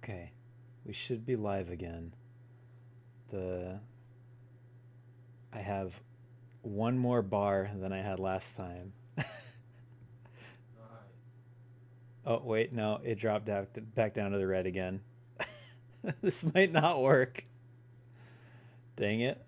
Okay, we should be live again. I have one more bar than I had last time. Oh, wait, no, it dropped back down to the red again. This might not work. Dang it.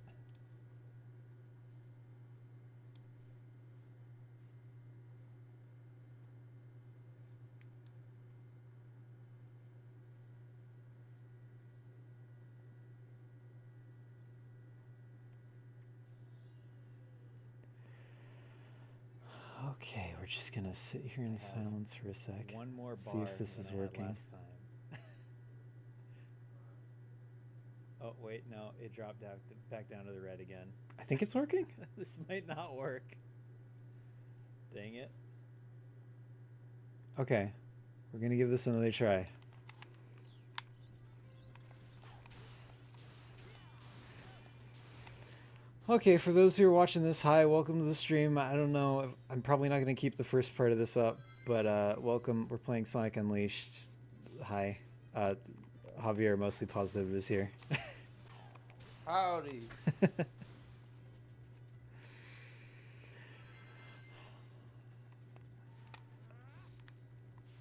Okay, we're just gonna sit here in silence for a sec. One more see if this is working. last time. Oh, wait, no, it dropped back down to the red again. I think it's working. This might not work. Dang it. Okay, we're gonna give this another try. Okay, for those who are watching this, hi, welcome to the stream. I don't know, I'm probably not going to keep the first part of this up, but welcome. We're playing Sonic Unleashed. Hi. Javier, mostly positive, is here. Howdy.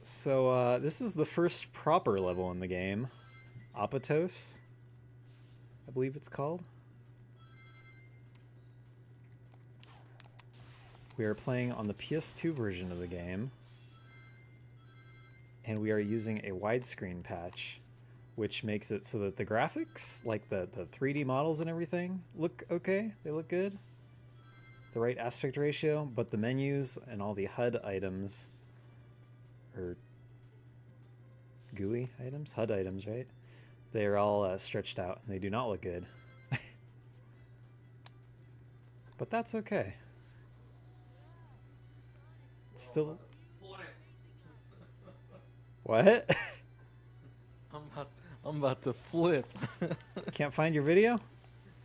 So, this is the first proper level in the game. Apatos, I believe it's called. We are playing on the PS2 version of the game, and we are using a widescreen patch, which makes it so that the graphics, like the 3D models and everything, look okay. They look good. The right aspect ratio, but the menus and all the HUD items, or GUI items? HUD items, right? They are all stretched out, and they do not look good. But that's okay. Still. What? I'm about to flip. Can't find your video?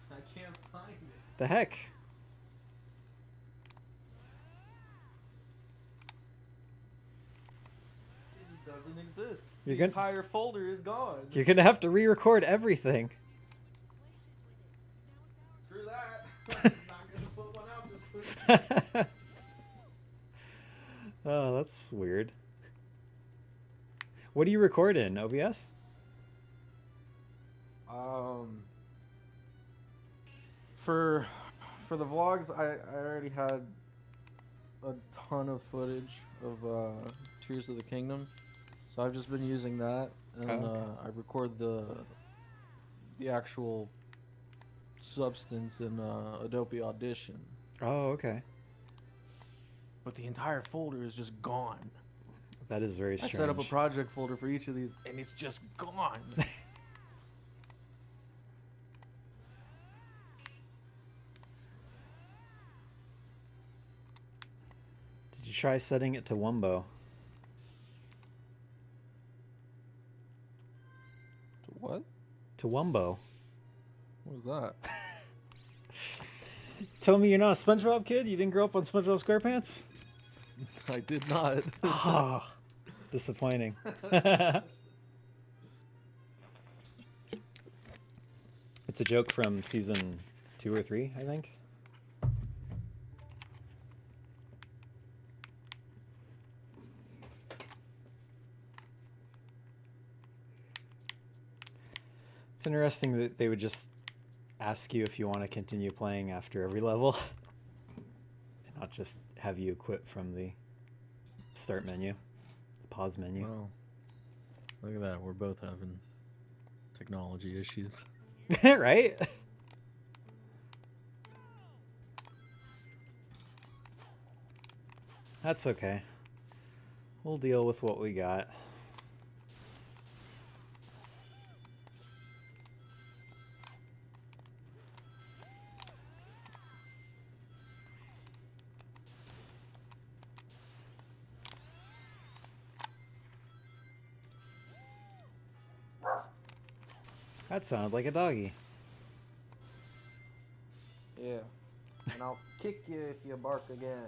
I can't find it. The heck? It doesn't exist. You're The gonna- entire folder is gone. You're gonna have to re-record everything. Screw that. I'm not gonna put one out this week. Oh, that's weird. What do you record in? OBS? For the vlogs, I already had a ton of footage of Tears of the Kingdom, so I've just been using that, and okay. I record the actual substance in Adobe Audition. Oh, okay. But the entire folder is just gone. That is very I strange. set up a project folder for each of these, and it's just gone. Did you try setting it to Wumbo? To what? To Wumbo. What was that? Tell me you're not a SpongeBob kid? You didn't grow up on SpongeBob SquarePants? I did not. Oh, disappointing. It's a joke from season 2 or 3, I think. It's interesting that they would just ask you if you want to continue playing after every level and not just have you quit from the start menu, the pause menu. Wow. Look at that. We're both having technology issues. Right? That's okay. We'll deal with what we got. That sounded like a doggy. Yeah. And I'll kick you if you bark again.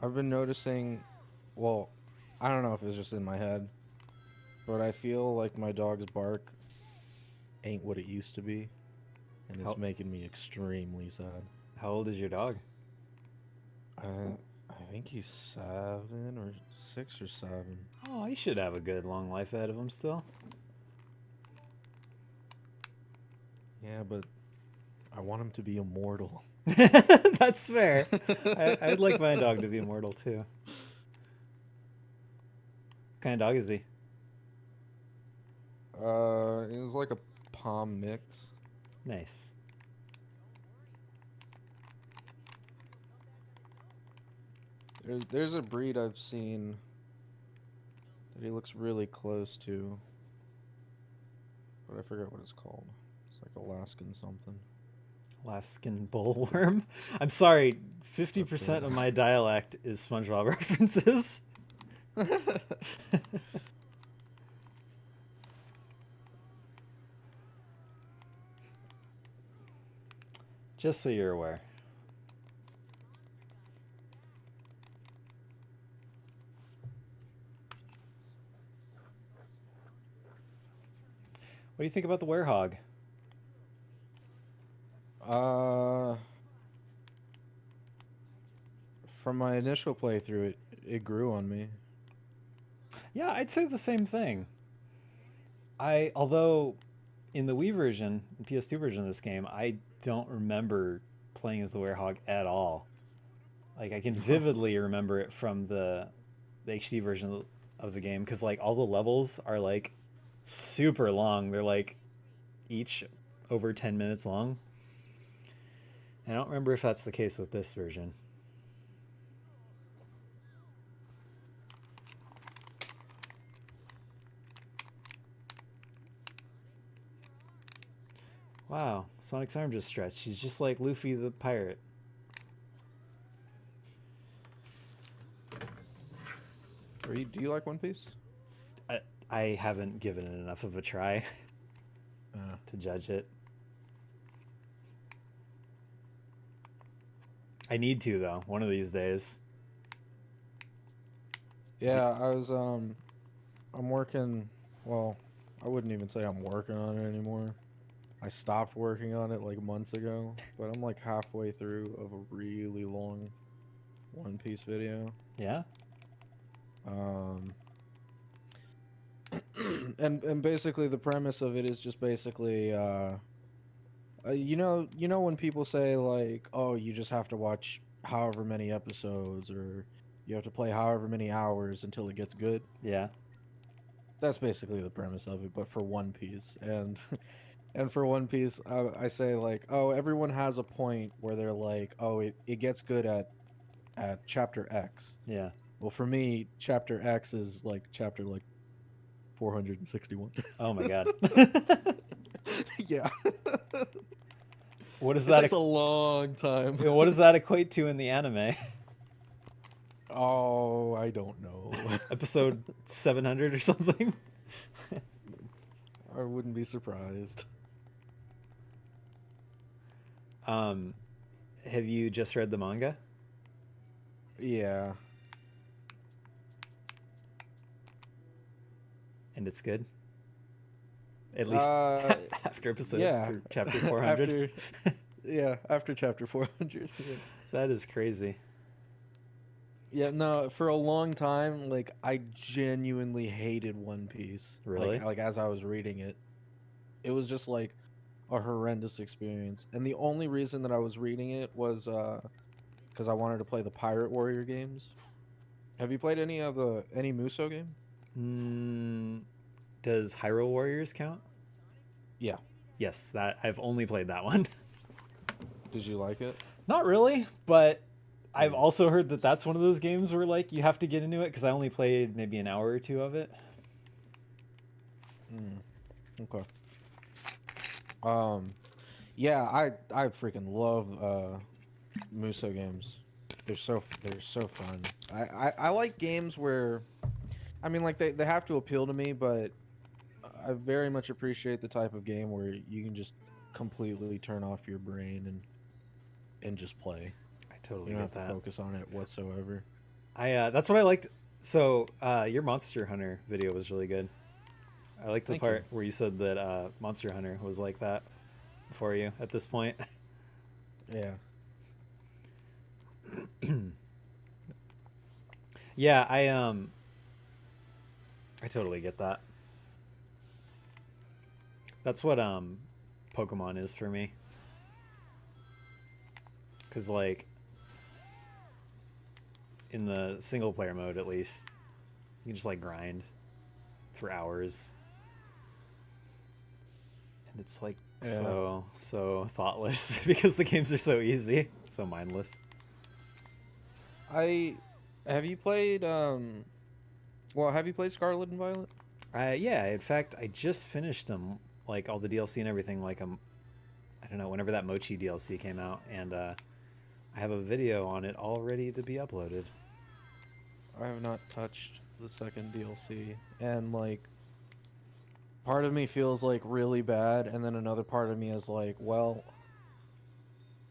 I've been noticing, well, I don't know if it's just in my head, but I feel like my dog's bark ain't what it used to be, and it's How making me extremely sad. how old is your dog? I I think he's 6 or 7. Oh, he should have a good long life ahead of him still. Yeah, but I want him to be immortal. That's fair. I'd like my dog to be immortal too. What kind of dog is he? It was like a pom mix. Nice. There's a breed I've seen that he looks really close to, but I forget what it's called. It's like Alaskan something. Alaskan bullworm. I'm sorry, 50% Okay. of my dialect is SpongeBob references. Just so you're aware. What do you think about the werehog? Uh, from my initial playthrough, it grew on me. Yeah, I'd say the same thing. Although in the Wii version, the PS2 version of this game, I don't remember playing as the werehog at all. Like I can vividly remember it from the HD version of the game because like all the levels are like super long. They're like each over 10 minutes long. I don't remember if that's the case with this version. Wow, Sonic's arm just stretched. He's just like Luffy the pirate. Do you like One Piece? I haven't given it enough of a try to judge it. I need to though, one of these days. Yeah, I'm working, well, I wouldn't even say I'm working on it anymore. I stopped working on it like months ago, but I'm like halfway through of a really long One Piece video. Yeah? Um, and basically the premise of it is just basically, you know when people say like, oh, you just have to watch however many episodes or you have to play however many hours until it gets good. Yeah. That's basically the premise of it, but for One Piece. And and for One Piece, I say like, oh, everyone has a point where they're like, oh, it gets good at chapter X. Yeah. Well, for me, chapter X is like chapter like 461. Oh my god. Yeah. What does It that takes a long time. what does that equate to in the anime? Oh, I don't know. Episode 700 or something? I wouldn't be surprised. Have you just read the manga? Yeah. And it's good? At least after episode Yeah. or chapter 400? After chapter 400. Yeah. That is crazy. Yeah, no, for a long time, like I genuinely hated One Piece. Really? Like as I was reading it, it was just like a horrendous experience. And the only reason that I was reading it was because I wanted to play the Pirate Warrior games. Have you played any Muso game? Does Hyrule Warriors count? Yeah. Yes, that I've only played that one. Did you like it? Not really, but I've also heard that that's one of those games where like you have to get into it because I only played maybe an hour or two of it. Okay. Yeah, I freaking love Muso games. They're so fun. I like games where, I mean, like they have to appeal to me, but I very much appreciate the type of game where you can just completely turn off your brain and just play. I totally You don't get have that. to focus on it whatsoever. That's what I liked. So your Monster Hunter video was really good. I liked the Thank you. part where you said that Monster Hunter was like that for you at this point. Yeah. Yeah, I totally get that. That's what Pokemon is for me. Cuz like in the single player mode at least, you can just like grind for hours. And it's like Yeah. so thoughtless because the games are so easy, so mindless. I have you played well, have you played Scarlet and Violet? Yeah, in fact, I just finished them, like all the DLC and everything, like I don't know, whenever that Mochi DLC came out, and I have a video on it all ready to be uploaded. I have not touched the second DLC, and like part of me feels like really bad, and then another part of me is like, well,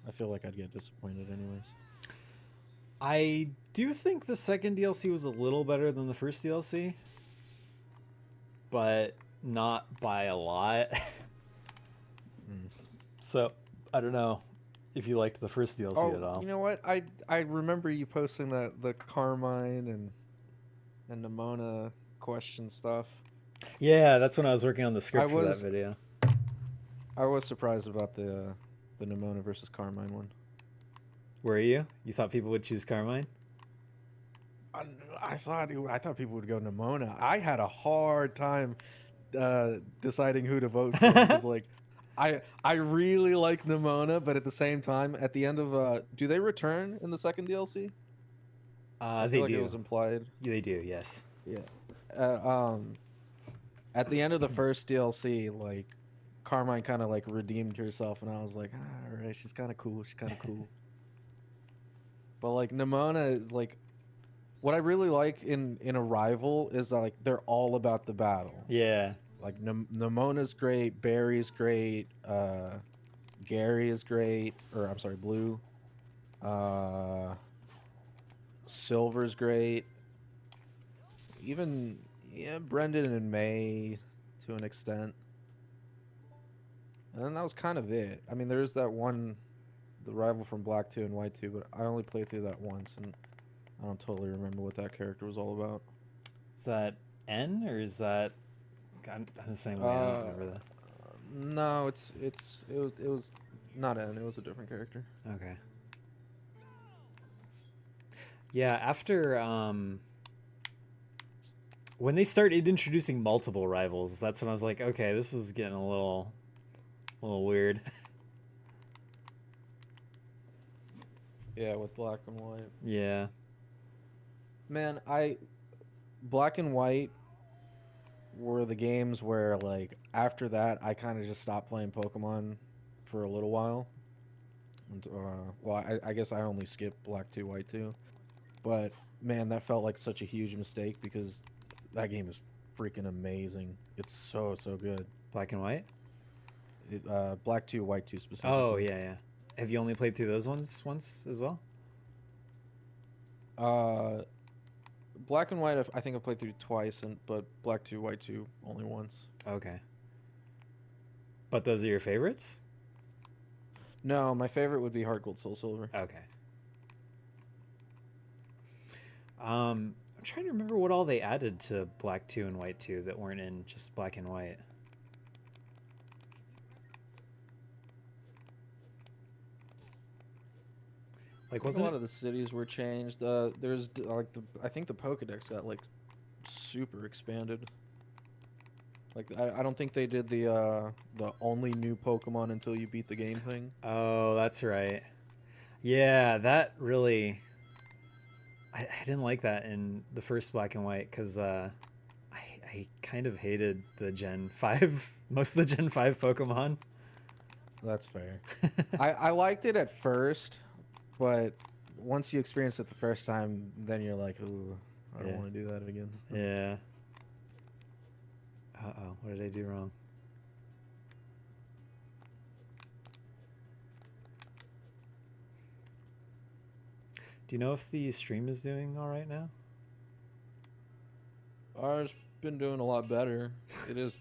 I feel like I'd get disappointed anyways. I do think the second DLC was a little better than the first DLC, but not by a lot. Mm. So I don't know if you liked the first DLC at Oh, all. you know what? I remember you posting that the Carmine and Nimona question stuff. Yeah, that's when I was working on the I script for that was video. I was surprised about the Nimona versus Carmine one. Were you? You thought people would choose Carmine? I, I thought people would go Nimona. I had a hard time deciding who to vote for because like I really like Nimona, but at the same time, at the end of do they return in the second DLC? I They feel like it do. was implied. They do, yes. Yeah. At the end of the first DLC, like Carmine kind of like redeemed herself, and I was like, ah, all right, she's kind of cool. She's kind of cool. But like Nimona is like, what I really like in a rival is like they're all about the battle. Yeah. Like Nimona's great, Barry's great, Gary is great, or I'm sorry, Blue. Uh, Silver's great. Even yeah, Brendan and May to an extent. And then that was kind of it. I mean, there's that one, the rival from Black 2 and White 2, but I only played through that once, and I don't totally remember what that character was all about. Is that N or is that? I'm the same way. I don't remember that. No, it was not N. It was a different character. Okay. Yeah, after when they started introducing multiple rivals, that's when I was like, okay, this is getting a little weird. Yeah, with Black and White. Yeah. Man, Black and White were the games where like after that I kind of just stopped playing Pokemon for a little while. And, well, I guess I only skipped Black 2, White 2. But man, that felt like such a huge mistake because that game is freaking amazing. It's so good. Black and White? Black 2, White 2 specifically. Oh, yeah. Have you only played through those ones once as well? Black and White I think I've played through twice, but Black 2, White 2 only once. Okay. But those are your favorites? No, my favorite would be Heart Gold, Soul Silver. Okay. I'm trying to remember what all they added to Black 2 and White 2 that weren't in just Black and White. Like, wasn't a lot of the cities were changed. There's like I think the Pokedex got like super expanded. Like I don't think they did the only new Pokemon until you beat the game thing. Oh, that's right. Yeah, that really. I didn't like that in the first Black and White because I kind of hated the Gen 5, most of the Gen 5 Pokemon. That's fair. I liked it at first, but once you experience it the first time, then you're like, ooh, I don't want to do that again. Yeah. Uh-oh, what did I do wrong? Do you know if the stream is doing all right now? Ours been doing a lot better. It is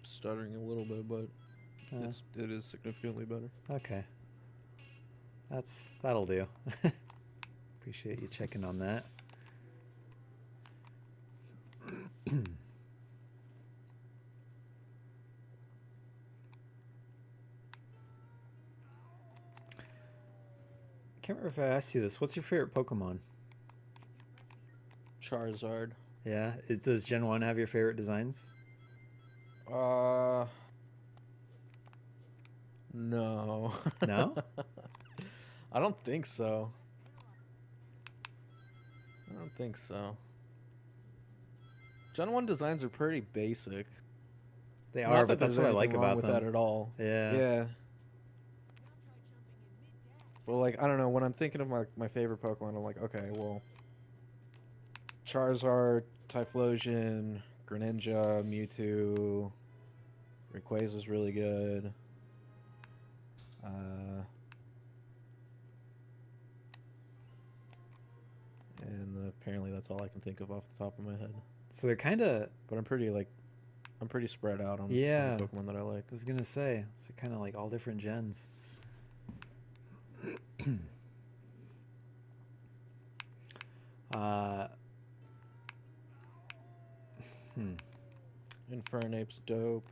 stuttering a little bit, but it is significantly better. Okay. That'll do. Appreciate you checking on that. I can't remember if I asked you this. What's your favorite Pokemon? Charizard. Yeah. Does Gen 1 have your favorite designs? No. No? I don't think so. I don't think so. Gen 1 designs are pretty basic. They Not are, that but that's there's what I like anything wrong about with them. that at all. Yeah. Yeah. Well, like, I don't know, when I'm thinking of my favorite Pokemon, I'm like, okay, well, Charizard, Typhlosion, Greninja, Mewtwo, Rayquaza's really good. And apparently that's all I can think of off the top of my head. So they're kind of... But I'm pretty spread out on Yeah. the Pokemon that I like. I was gonna say, so kind of like all different gens. uh, Infernape's dope.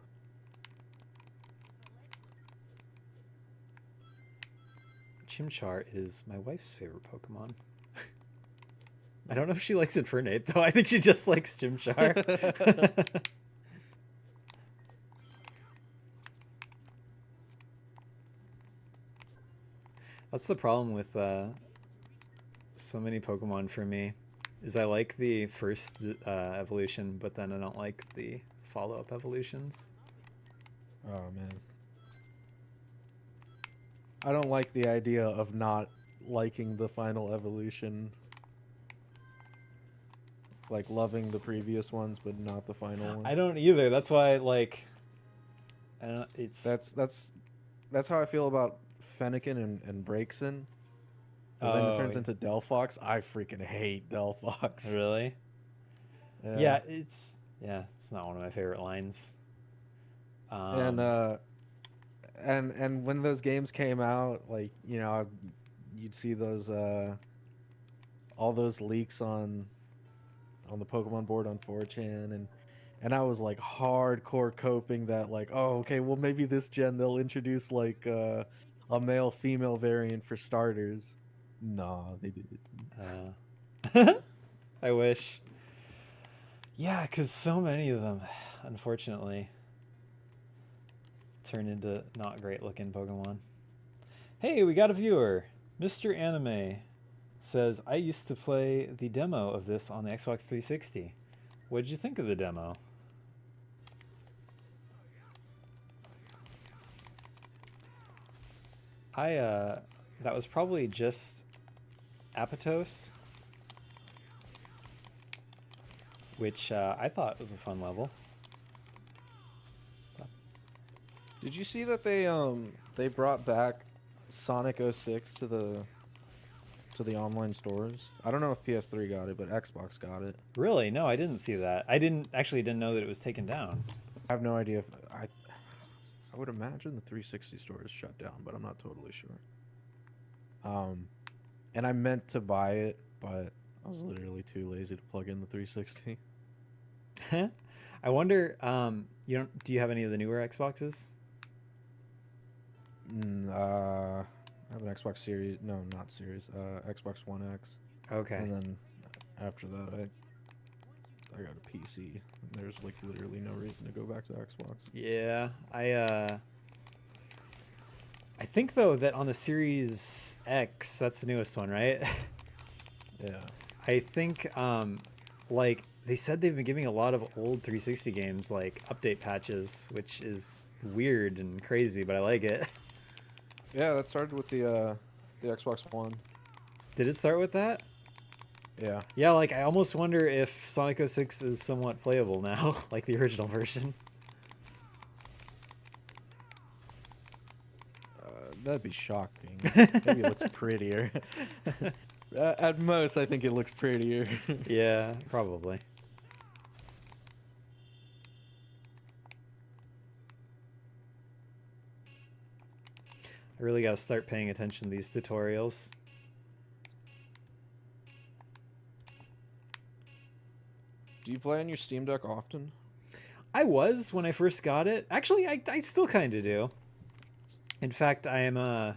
Chimchar is my wife's favorite Pokemon. I don't know if she likes Infernape, though. I think she just likes Chimchar. That's the problem with so many Pokemon for me, is I like the first evolution, but then I don't like the follow-up evolutions. Oh man. I don't like the idea of not liking the final evolution. Like loving the previous ones but not the final one. I don't either. That's why, like, I don't. It's that's how I feel about Fennekin and Braixen. And then it turns into Delphox. I freaking hate Delphox. Really? Yeah, it's not one of my favorite lines. And when those games came out, like, you know, you'd see those all those leaks on the Pokemon board on 4chan, and I was like hardcore coping that, like, oh, okay, well maybe this gen they'll introduce like a male female variant for starters. Nah, they did. I wish. Yeah, because so many of them, unfortunately, turn into not great looking Pokemon. Hey, we got a viewer. Mr. Anime says, I used to play the demo of this on the Xbox 360. What did you think of the demo? That was probably just Apotos, which I thought was a fun level. Did you see that they brought back Sonic 06 to the online stores? I don't know if PS3 got it, but Xbox got it. Really? No, I didn't see that. I didn't know that it was taken down. I have no idea if I would imagine the 360 store is shut down, but I'm not totally sure. And I meant to buy it, but I was literally too lazy to plug in the 360. I wonder, do you have any of the newer Xboxes? I have an Xbox Series. No, not Series. Xbox One X. Okay. And then after that, I got a PC. There's like literally no reason to go back to Xbox. Yeah, I think though that on the Series X, that's the newest one, right? Yeah. I think like they said they've been giving a lot of old 360 games like update patches, which is weird and crazy, but I like it. Yeah, that started with the Xbox One. Did it start with that? Yeah. Yeah, like I almost wonder if Sonic 06 is somewhat playable now, like the original version. That'd be shocking. Maybe it looks prettier. At most, I think it looks prettier. Yeah, probably. I really gotta start paying attention to these tutorials. Do you play on your Steam Deck often? I was when I first got it. Actually, I still kind of do. In fact, I'm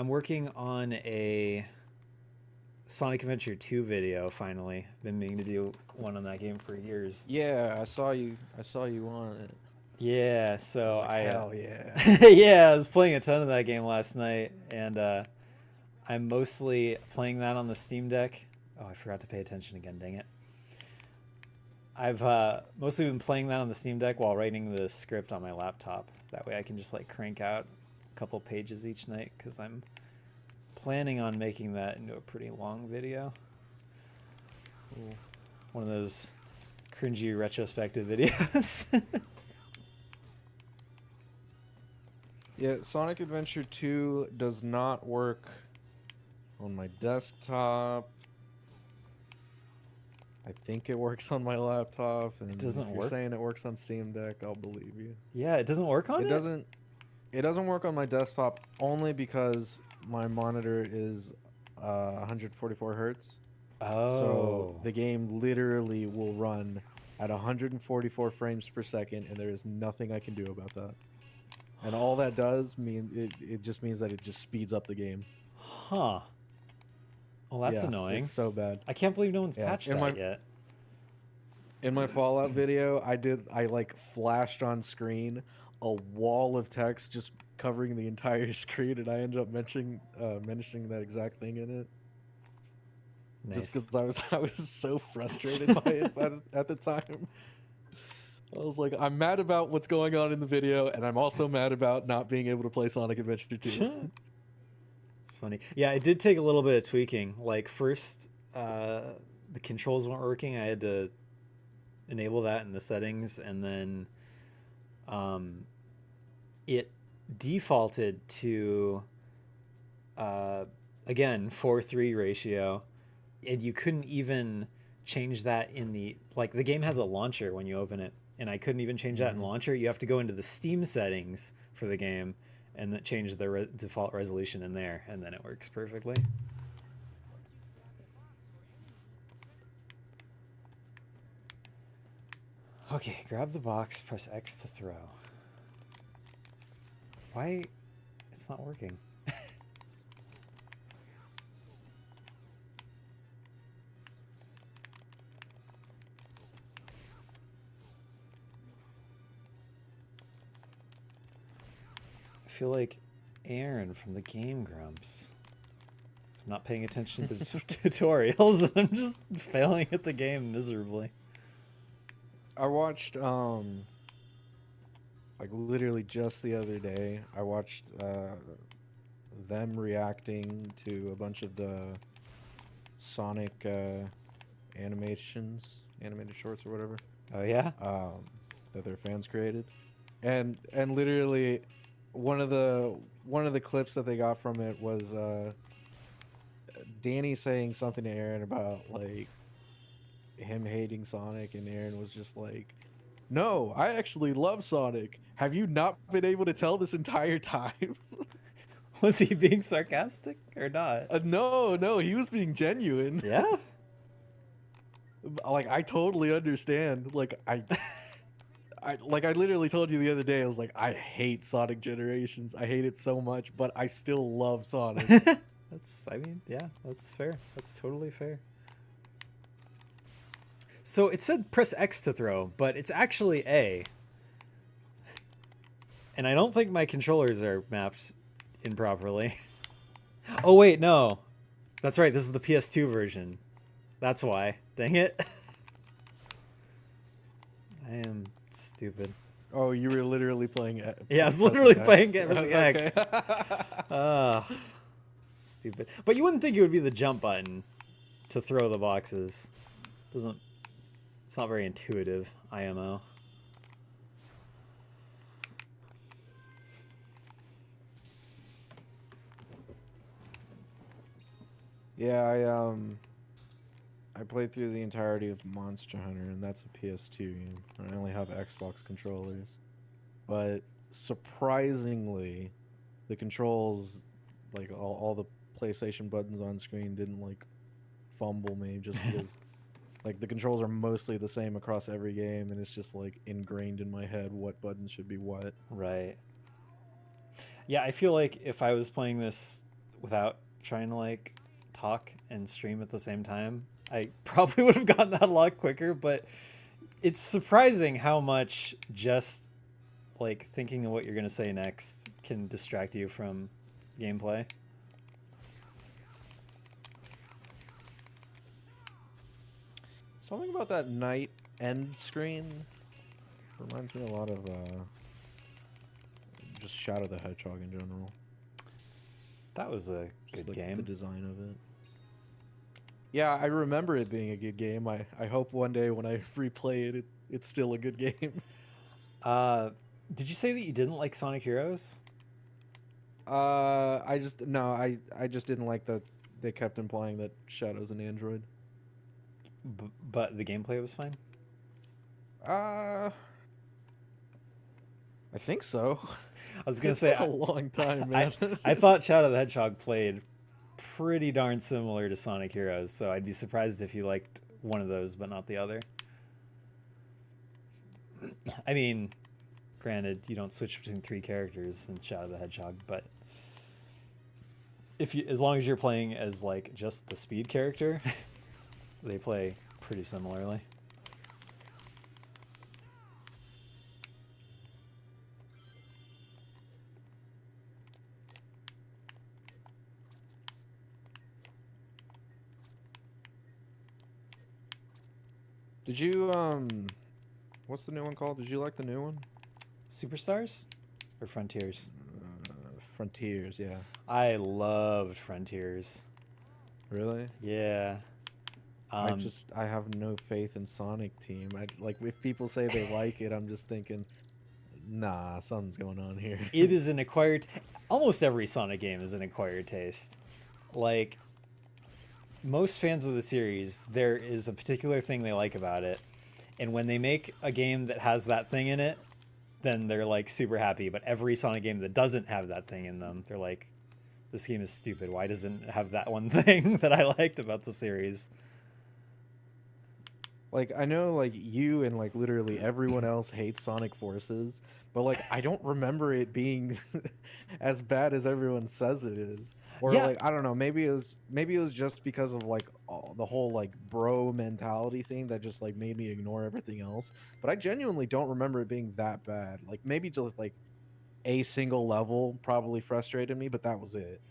working on a Sonic Adventure 2 video finally. Been meaning to do one on that game for years. Yeah, I saw you. I saw you on it. Yeah, so Like, hell yeah. yeah, I was playing a ton of that game last night, and I'm mostly playing that on the Steam Deck. Oh, I forgot to pay attention again, dang it. I've mostly been playing that on the Steam Deck while writing the script on my laptop. That way I can just like crank out a couple pages each night, because I'm planning on making that into a pretty long video. Cool. One of those cringy retrospective videos. Yeah, Sonic Adventure 2 does not work on my desktop. I think it works on my laptop, and doesn't if you're work? saying it works on Steam Deck, I'll believe you. Yeah, it doesn't work on it? It doesn't work on my desktop only because my monitor is 144 hertz. Oh. So the game literally will run at 144 frames per second, and there is nothing I can do about that. And all that does mean it just means that it just speeds up the game. Huh. Well, that's Yeah, annoying. It's so bad. I can't believe no one's Yeah, patched in that my- yet. In my Fallout video, I like flashed on screen a wall of text just covering the entire screen, and I ended up mentioning that exact thing in it. Nice. Just because I was so frustrated by it at the time. I was like, I'm mad about what's going on in the video, and I'm also mad about not being able to play Sonic Adventure 2. It's funny. Yeah, it did take a little bit of tweaking. Like first, the controls weren't working. I had to enable that in the settings, and then it defaulted to again 4:3 ratio, and you couldn't even change that in the the game has a launcher when you open it, and I couldn't even change that in launcher. You have to go into the Steam settings for the game and then change the default resolution in there, and then it works perfectly. Okay, grab the box, press X to throw. Why? It's not working. I feel like Aaron from the Game Grumps. So I'm not paying attention to the tutorials, and I'm just failing at the game miserably. I watched like literally just the other day, I watched them reacting to a bunch of the Sonic animated shorts or whatever Oh yeah? that their fans created, and literally one of the clips that they got from it was Danny saying something to Aaron about like him hating Sonic, and Aaron was just like, no, I actually love Sonic. Have you not been able to tell this entire time? Was he being sarcastic or not? No, he was being genuine. Yeah? Like, I totally understand. Like, I literally told you the other day, I was like, I hate Sonic Generations. I hate it so much, but I still love Sonic. I mean, yeah, that's fair. That's totally fair. So it said press X to throw, but it's actually A. And I don't think my controllers are mapped improperly. Oh wait, no. That's right, this is the PS2 version. That's why. Dang it. I am stupid. Oh, you were literally playing it. Yeah, I was literally playing X. pressing X. Stupid. But you wouldn't think it would be the jump button to throw the boxes. It's not very intuitive, IMO. Yeah, I played through the entirety of Monster Hunter, and that's a PS2 game. I only have Xbox controllers, but surprisingly, the controls, like all the PlayStation buttons on screen, didn't like fumble me just because like the controls are mostly the same across every game, and it's just like ingrained in my head what buttons should be what. Right. Yeah, I feel like if I was playing this without trying to like talk and stream at the same time, I probably would have gotten that a lot quicker, but it's surprising how much just like thinking of what you're going to say next can distract you from gameplay. Something about that night end screen reminds me a lot of just Shadow the Hedgehog in general. That was a Just good like game. the design of it. Yeah, I remember it being a good game. I hope one day when I replay it, it's still a good game. Uh, did you say that you didn't like Sonic Heroes? I just no, I just didn't like that they kept implying that Shadow's an android. But the gameplay was fine? Uh, I think so. I was going to It's say, been a long time, I, man. I thought Shadow the Hedgehog played pretty darn similar to Sonic Heroes, so I'd be surprised if you liked one of those but not the other. I mean, granted, you don't switch between three characters in Shadow the Hedgehog, but if you, as long as you're playing as like just the speed character, they play pretty similarly. Did you what's the new one called? Did you like the new one? Superstars or Frontiers? Frontiers, yeah. I loved Frontiers. Really? Yeah. I have no faith in Sonic Team. Like if people say they like it, I'm just thinking, nah, something's going on here. It is an acquired. Almost every Sonic game is an acquired taste. Like most fans of the series, there is a particular thing they like about it, and when they make a game that has that thing in it, then they're like super happy. But every Sonic game that doesn't have that thing in them, they're like, "This game is stupid. Why doesn't it have that one thing that I liked about the series?" Like I know like you and like literally everyone else hates Sonic Forces, but like I don't remember it being as bad as everyone says it is. Or Yeah, like I don't know, maybe it was just because of like the whole like bro mentality thing that just like made me ignore everything else. But I genuinely don't remember it being that bad. Like maybe just like a single level probably frustrated me, but that was it.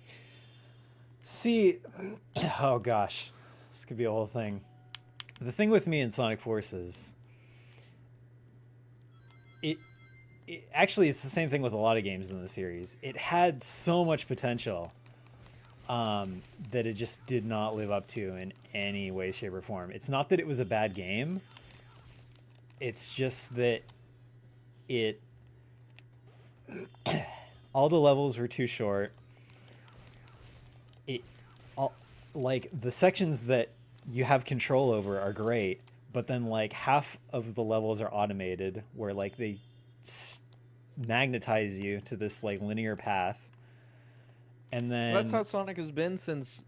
see, oh gosh, this could be a whole thing. The thing with me in Sonic Forces, it, it actually it's the same thing with a lot of games in the series. It had so much potential that it just did not live up to in any way, shape, or form. It's not that it was a bad game. It's just that it all the levels were too short. It all like the sections that you have control over are great, but then like half of the levels are automated where like they magnetize you to this like linear path, and Well, that's then how Sonic has been since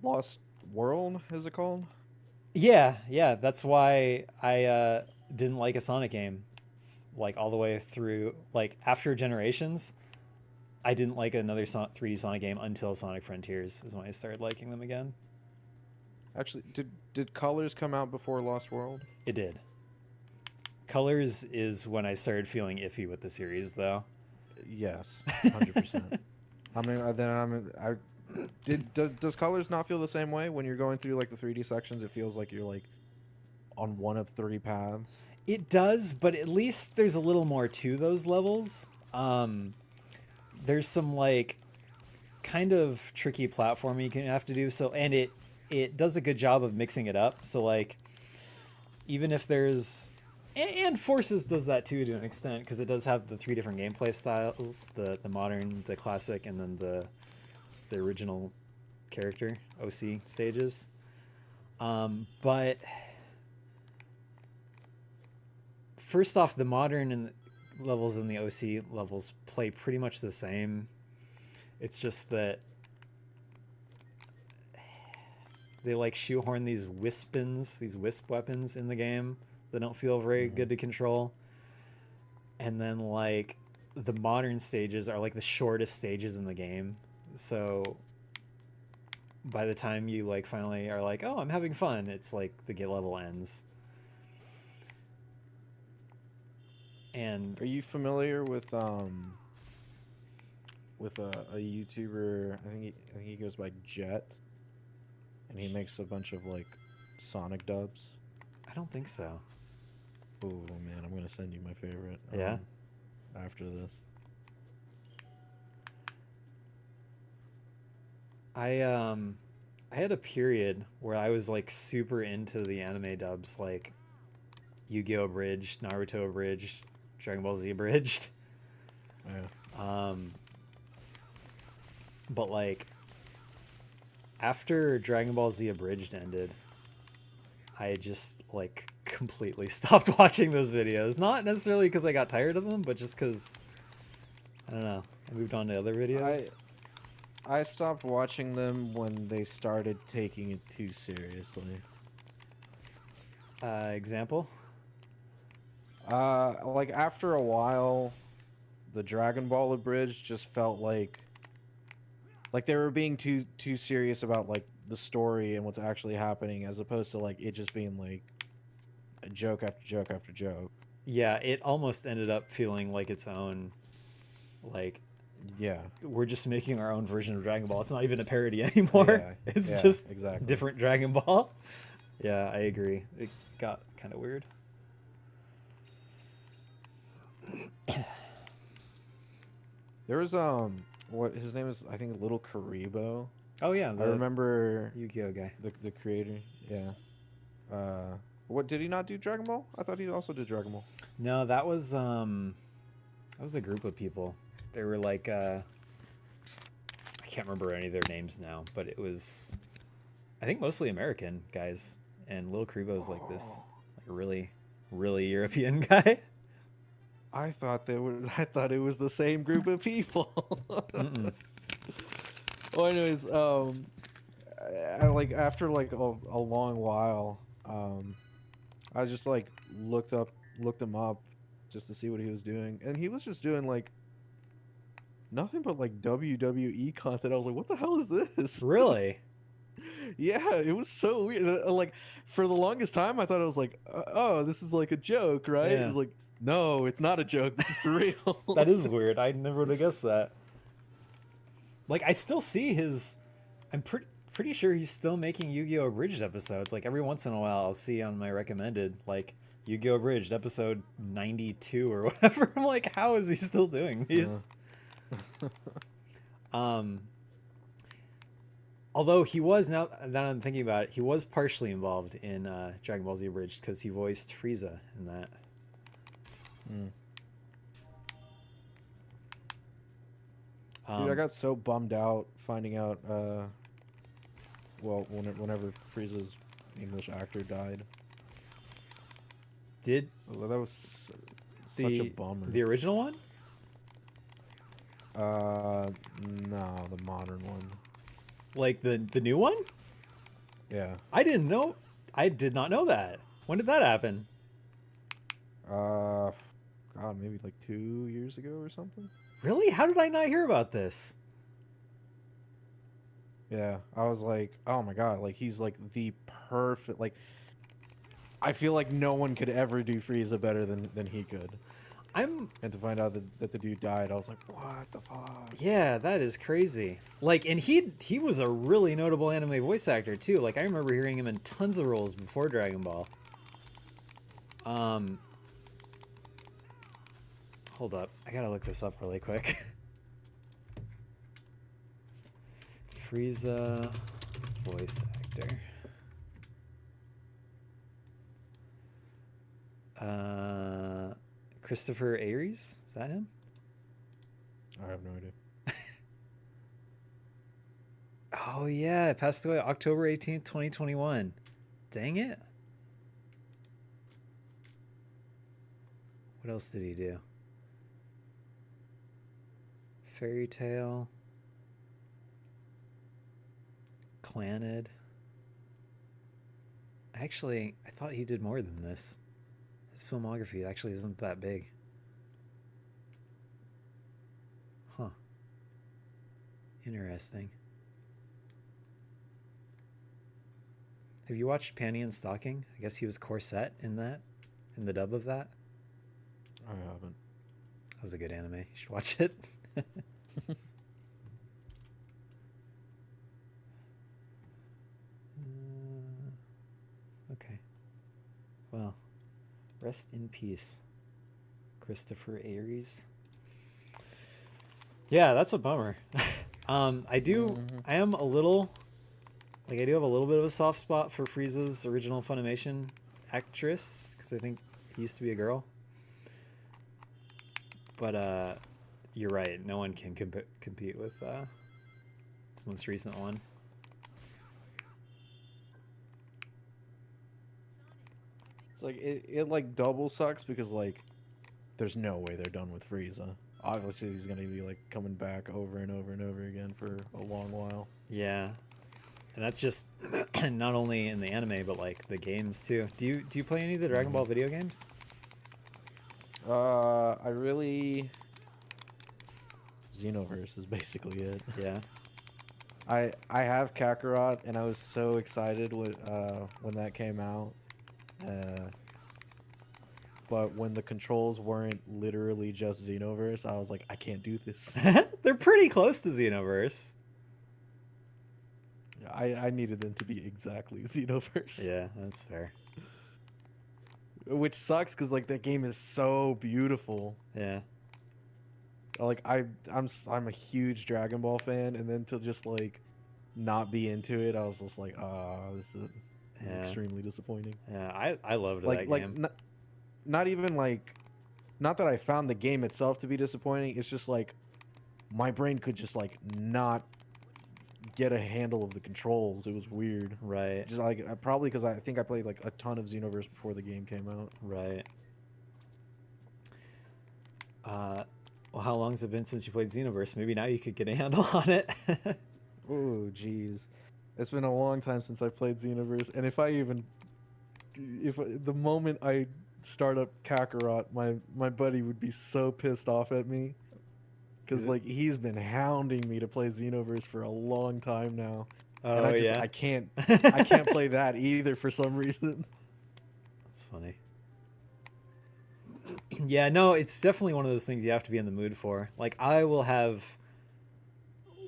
Lost World, is it called? yeah, that's why I didn't like a Sonic game like all the way through. Like after Generations, I didn't like another 3D Sonic game until Sonic Frontiers is when I started liking them again. Actually, did Colors come out before Lost World? It did. Colors is when I started feeling iffy with the series, though. Yes, 100%. I mean, does Colors not feel the same way when you're going through like the 3D sections? It feels like you're like on one of three paths. It does, but at least there's a little more to those levels. There's some like kind of tricky platforming you can have to do. So, and it does a good job of mixing it up. So like, even if there's and Forces does that too to an extent because it does have the three different gameplay styles: the modern, the classic, and then the original character OC stages. But first off, the modern and levels and the OC levels play pretty much the same. It's just that they like shoehorn these wisp weapons in the game that don't feel very good to control. And then like the modern stages are like the shortest stages in the game. So by the time you like finally are like, oh, I'm having fun, it's like the level ends. And Are you familiar with a YouTuber? I think he goes by Jet, and he makes a bunch of like Sonic dubs. I don't think so. Oh man, I'm gonna send you my favorite. Yeah. After this. I had a period where I was like super into the anime dubs, like Yu-Gi-Oh! Abridged, Naruto Abridged, Dragon Ball Z Abridged. Yeah. But like after Dragon Ball Z Abridged ended, I just like completely stopped watching those videos. Not necessarily because I got tired of them, but just because I don't know. I moved on to other videos. I stopped watching them when they started taking it too seriously. Example? Like after a while, the Dragon Ball Abridged just felt like they were being too serious about like the story and what's actually happening, as opposed to like it just being like a joke after joke after joke. Yeah, it almost ended up feeling like its own, like Yeah. we're just making our own version of Dragon Ball. It's not even a parody anymore. Yeah, It's yeah, just exactly. different Dragon Ball. Yeah, I agree. It got kind of weird. There was what his name is, I think Little Karibo. Oh yeah, I the remember Yu-Gi-Oh guy. the creator. Yeah. What did he not do Dragon Ball? I thought he also did Dragon Ball. No, that was a group of people. They were like I can't remember any of their names now, but it was I think mostly American guys, and Lil Karibo's like this like really really European guy. I thought it was the same group of people. Mm-mm. Well, anyways, I like after like a long while, I just like looked him up just to see what he was doing, and he was just doing like nothing but like WWE content. I was like, what the hell is this? Really? Yeah, it was so weird. Like for the longest time, I thought it was like, oh, this is like a joke, right? Yeah. It was like, no, it's not a joke. This is for real. That is weird. I never would have guessed that. Like I still see his I'm pretty sure he's still making Yu-Gi-Oh! Abridged episodes. Like every once in a while I'll see on my recommended like Yu-Gi-Oh! Abridged episode 92 or whatever. I'm like, how is he still doing these? Although he was, now that I'm thinking about it, he was partially involved in Dragon Ball Z Abridged because he voiced Frieza in that. Dude, I got so bummed out finding out, well, whenever Frieza's English actor died. Did That was such a bummer. the original one? No, the modern one. Like the new one? Yeah. I didn't know. I did not know that. When did that happen? God, maybe like 2 years ago or something. Really? How did I not hear about this? Yeah, I was like, oh my god, like he's like the perfect, like I feel like no one could ever do Frieza better than he could. And to find out that the dude died, I was like, what the fuck? Yeah, that is crazy. Like, and he was a really notable anime voice actor too. Like, I remember hearing him in tons of roles before Dragon Ball. Hold up, I gotta look this up really quick. Frieza voice actor. Christopher Aries? Is that him? I have no idea. Oh yeah, it passed away October 18th, 2021. Dang it. What else did he do? Fairy Tale. Claned. Actually, I thought he did more than this. His filmography actually isn't that big. Huh. Interesting. Have you watched Panty and Stocking? I guess he was Corset in that, in the dub of that. I haven't. That was a good anime. You should watch it. Okay. Well, rest in peace, Christopher Aries. Yeah, that's a bummer. I am a little, like, I do have a little bit of a soft spot for Frieza's original Funimation actress, because I think he used to be a girl. But, you're right. No one can compete with this most recent one. It's like it like double sucks because like there's no way they're done with Frieza. Obviously he's gonna be like coming back over and over and over again for a long while. Yeah, and that's just not only in the anime but like the games too. Do you play any of the Dragon Ball video games? I really Xenoverse is basically it. Yeah. I have Kakarot and I was so excited when that came out. But when the controls weren't literally just Xenoverse, I was like, I can't do this. They're pretty close to Xenoverse. I needed them to be exactly Xenoverse. Yeah, that's fair. Which sucks because like that game is so beautiful. Yeah. Like I'm a huge Dragon Ball fan, and then to just like not be into it, I was just like, this is extremely disappointing. Yeah, I loved Like that game. not even like, not that I found the game itself to be disappointing. It's just like my brain could just like not get a handle of the controls. It was weird. Right. Just like probably because I think I played like a ton of Xenoverse before the game came out. Right. Well, how long's it been since you played Xenoverse? Maybe now you could get a handle on it. Oh, jeez. It's been a long time since I played Xenoverse, and the moment I start up Kakarot, my buddy would be so pissed off at me, because like he's been hounding me to play Xenoverse for a long time now, and Oh yeah. I can't play that either for some reason. That's funny. Yeah, no, it's definitely one of those things you have to be in the mood for. Like, I will have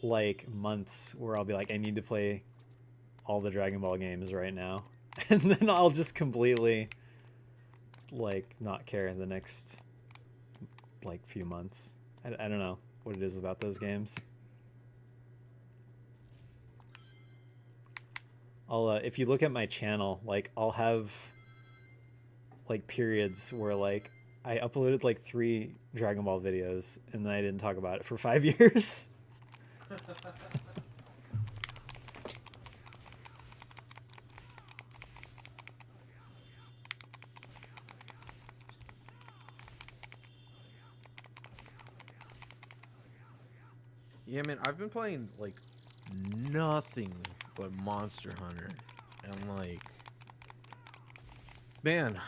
like months where I'll be like, I need to play all the Dragon Ball games right now, and then I'll just completely like not care in the next like few months. I don't know what it is about those games. I'll if you look at my channel, like I'll have like periods where like I uploaded like 3 Dragon Ball videos and then I didn't talk about it for 5 years. Yeah, man, I've been playing like nothing but Monster Hunter, and like, man,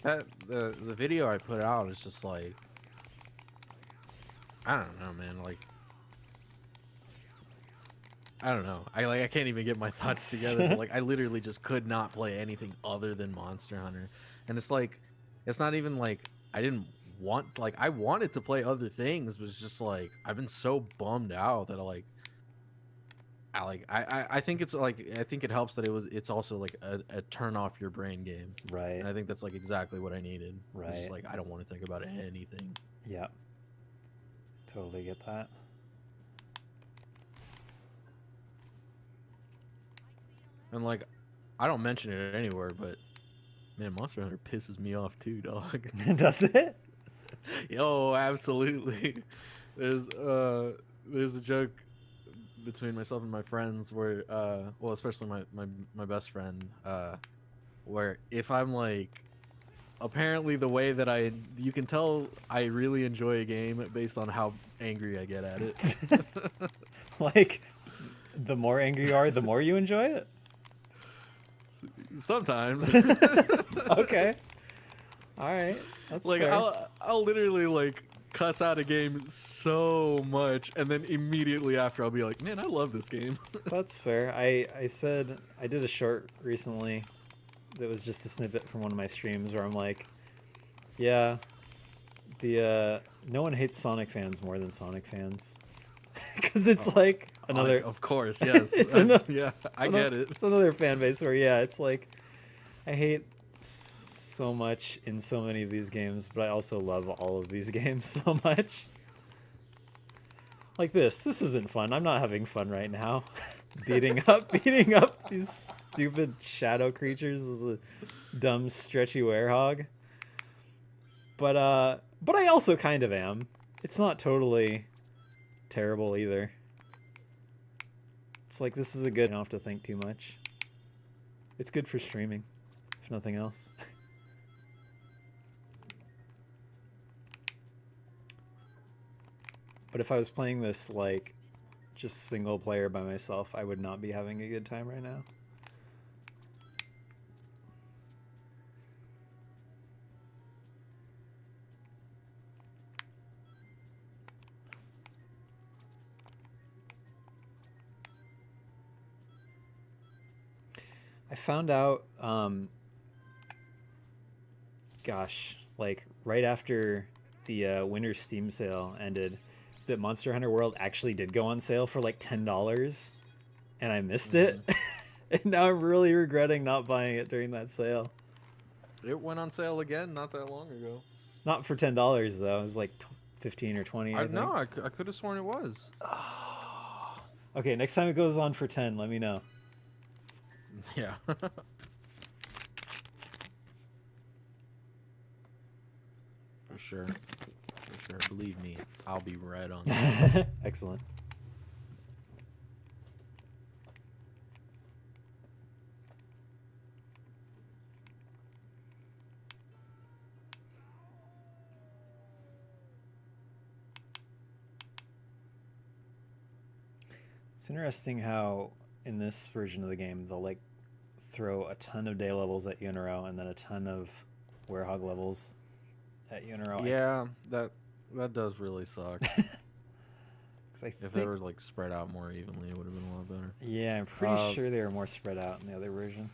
that the video I put out is just like, I don't know, man, like, I don't know, I can't even get my thoughts together. But, like, I literally just could not play anything other than Monster Hunter, and it's like, it's not even like I didn't want, like, I wanted to play other things, but it's just like I've been so bummed out that I think it's like, I think it helps that it's also like a turn off your brain game, Right. and I think that's like exactly what I needed. Right. It's just like I don't want to think about anything. Yeah. Totally get that. And like, I don't mention it anywhere, but man, Monster Hunter pisses me off too, dog. Does it? Yo, absolutely. There's a joke between myself and my friends where well, especially my best friend, where if I'm like, apparently the way that you can tell I really enjoy a game based on how angry I get at it. Like, the more angry you are, the more you enjoy it. Sometimes. Okay. All right. That's Like fair. I'll literally like cuss out a game so much, and then immediately after I'll be like, man, I love this game. That's fair. I said I did a short recently that was just a snippet from one of my streams where I'm like, yeah, the no one hates Sonic fans more than Sonic fans. Because it's like another Of course, yes. it's another Yeah, I it's get it. It's another fan base where yeah, it's like I hate so much in so many of these games, but I also love all of these games so much. Like this isn't fun. I'm not having fun right now. beating up these stupid shadow creatures as a dumb stretchy werehog. But I also kind of am. It's not totally terrible either. It's like this is a good, I don't have to think too much. It's good for streaming, if nothing else. But if I was playing this like just single player by myself, I would not be having a good time right now. I found out, gosh, like right after the winter Steam sale ended, that Monster Hunter World actually did go on sale for like $10, and I missed it. And now I'm really regretting not buying it during that sale. It went on sale again not that long ago. Not for $10 though. It was like 15 or 20. I think. No, I could have sworn it was. Okay, next time it goes on for 10, let me know. Yeah. For sure. For sure. Believe me, I'll be right on that. Excellent. It's interesting how in this version of the game they'll like throw a ton of day levels at you in a row and then a ton of werehog levels at you in a row. Yeah, that does really suck. If they were like spread out more evenly, it would have been a lot better. Yeah, I'm pretty sure they were more spread out in the other version.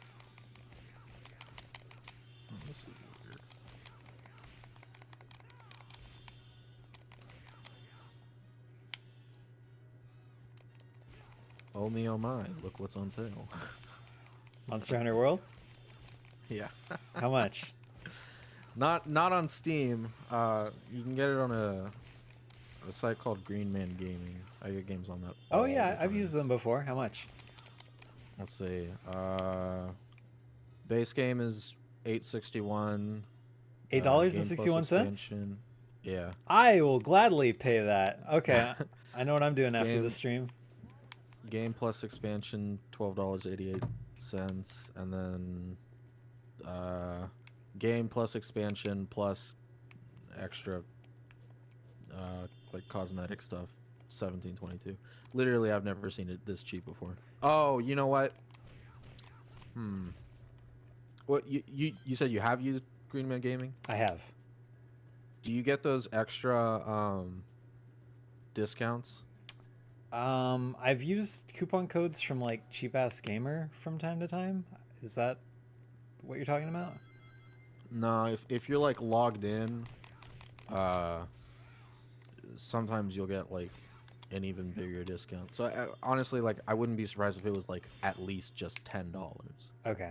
Oh me, oh my! Look what's on sale. Monster Hunter World? Yeah. How much? Not on Steam. You can get it on a site called Green Man Gaming. I get games on that. Oh yeah, I've used them before. How much? Let's see. Base game is $8.61. $8.61? Yeah. I will gladly pay that. Okay, I know what I'm doing after the stream. Game plus expansion, $12.88, and then game plus expansion plus extra like cosmetic stuff, $17.22. Literally, I've never seen it this cheap before. Oh, you know what? What you said you have used Green Man Gaming? I have. Do you get those extra discounts? I've used coupon codes from like Cheap Ass Gamer from time to time. Is that what you're talking about? No, if you're like logged in, sometimes you'll get like an even bigger discount. So honestly, like I wouldn't be surprised if it was like at least just $10. Okay,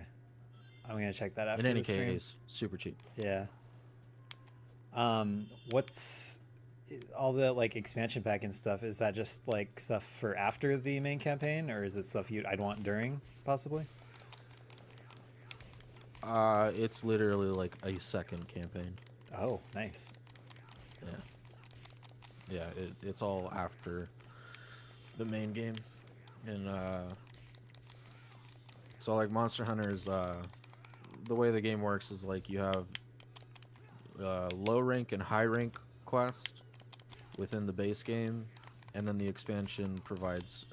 I'm gonna check that after In any the stream. case, super cheap. Yeah. What's all the like expansion pack and stuff? Is that just like stuff for after the main campaign, or is it stuff I'd want during, possibly? It's literally like a second campaign. Oh, nice. Yeah. Yeah, it's all after the main game. And so like Monster Hunter is the way the game works is like you have low rank and high rank quest within the base game, and then the expansion provides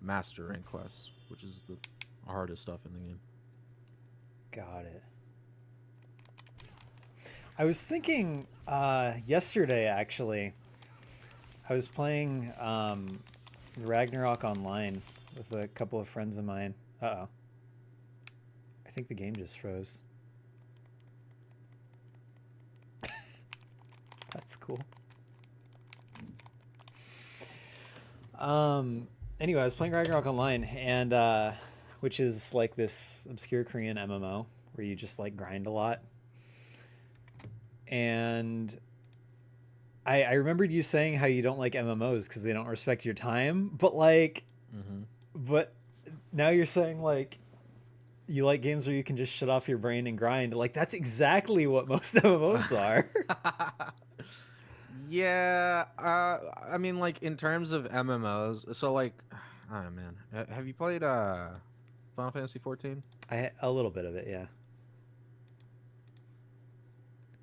master rank quests, which is the hardest stuff in the game. Got it. I was thinking yesterday, actually, I was playing Ragnarok online with a couple of friends of mine. Uh-oh. I think the game just froze. That's cool. Anyway, I was playing Ragnarok Online, and which is like this obscure Korean MMO where you just like grind a lot. And I remembered you saying how you don't like MMOs because they don't respect your time, but like, Mm-hmm. but now you're saying like you like games where you can just shut off your brain and grind. Like that's exactly what most MMOs are. Yeah, I mean, like in terms of MMOs, so like, oh man, have you played Final Fantasy 14? A little bit of it, yeah.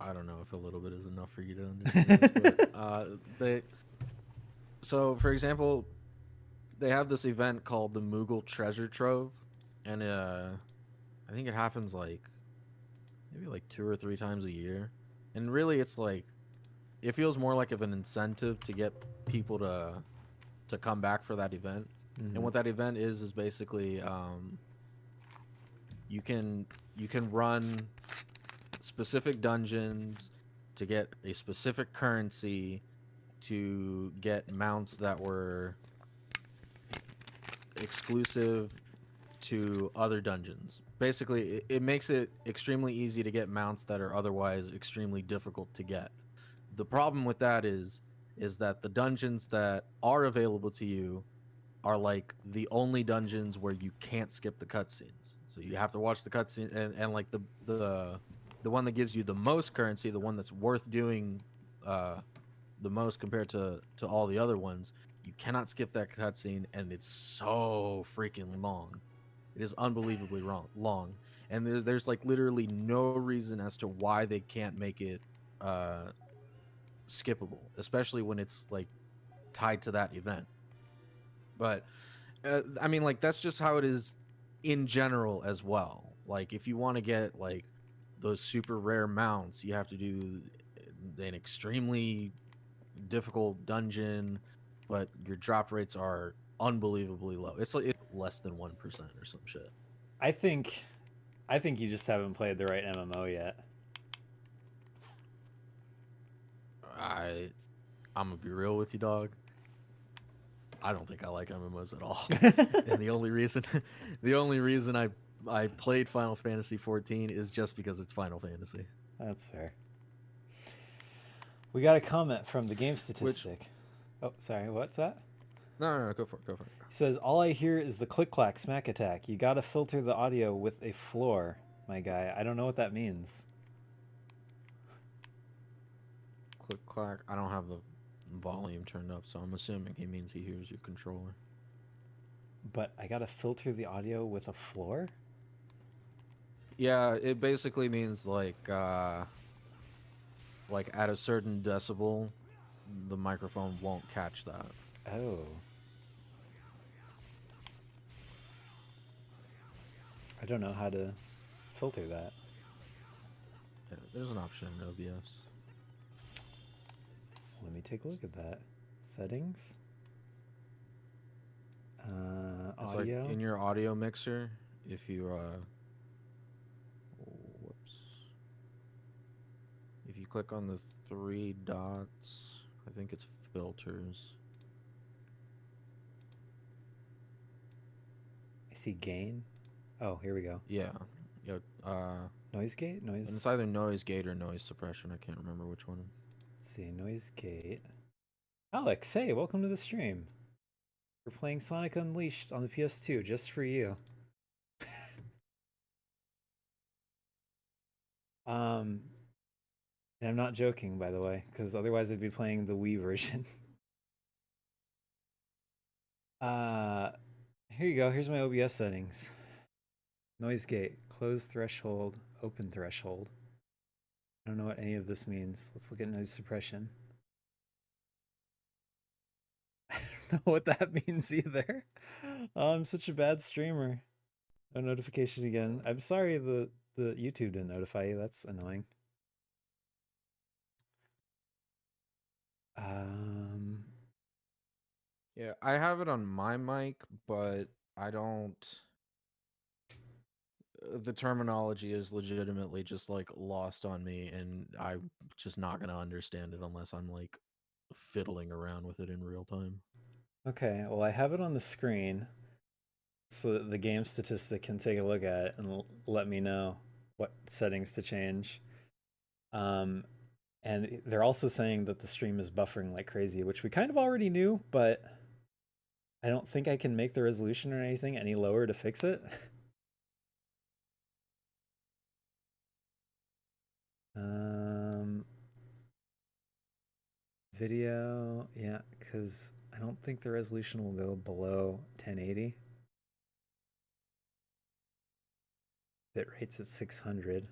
I don't know if a little bit is enough for you to understand this, but they so for example, they have this event called the Moogle Treasure Trove, and I think it happens like maybe like 2 or 3 times a year, and really it's like it feels more like of an incentive to get people to come back for that event. And Mhm. what that event is basically you can run specific dungeons to get a specific currency to get mounts that were exclusive to other dungeons. Basically, it makes it extremely easy to get mounts that are otherwise extremely difficult to get. The problem with that is that the dungeons that are available to you are like the only dungeons where you can't skip the cutscenes. So you have to watch the cutscene, and like the one that gives you the most currency, the one that's worth doing the most compared to all the other ones, you cannot skip that cutscene, and it's so freaking long. It is unbelievably long, and there's like literally no reason as to why they can't make it uh, skippable, especially when it's like tied to that event. But I mean, like that's just how it is in general as well. Like if you want to get like those super rare mounts, you have to do an extremely difficult dungeon, but your drop rates are unbelievably low. It's like it's less than 1% or some shit. I think I think you just haven't played the right MMO yet. I I'm gonna be real with you, dog. I don't think I like MMOs at all. And the only reason I played Final Fantasy 14 is just because it's Final Fantasy. That's fair. We got a comment from the game Which statistic. Oh, sorry, what's that? no, go for it, go for it. He says, all I hear is the click clack smack attack. You gotta filter the audio with a floor, my guy. I don't know what that means. Click clack. I don't have the volume turned up, so I'm assuming he means he hears your controller. But I gotta filter the audio with a floor? Yeah, it basically means like at a certain decibel, the microphone won't catch that. Oh. I don't know how to filter that. Yeah, there's an option in OBS. Let me take a look at that. Settings. It's Audio. like in your audio mixer, if you whoops. If you click on the 3 dots, I think it's filters. I see gain. Oh, here we go. Yeah. Yeah, Noise gate? Noise. and it's either noise gate or noise suppression. I can't remember which one. Let's see. Noise gate. Alex, hey, welcome to the stream. We're playing Sonic Unleashed on the PS2 just for you. And I'm not joking, by the way, because otherwise I'd be playing the Wii version. Uh, here you go. Here's my OBS settings. Noise gate, close threshold, open threshold. I don't know what any of this means. Let's look at noise suppression. I don't know what that means either. Oh, I'm such a bad streamer. No notification again. I'm sorry the YouTube didn't notify you. That's annoying. Um, Yeah, I have it on my mic, but I don't. The terminology is legitimately just like lost on me, and I'm just not gonna understand it unless I'm like fiddling around with it in real time. okay, well I have it on the screen so that the game statistic can take a look at it and let me know what settings to change. Um, and they're also saying that the stream is buffering like crazy, which we kind of already knew, but I don't think I can make the resolution or anything any lower to fix it. um, video, yeah, because I don't think the resolution will go below 1080. Bit rate's at 600.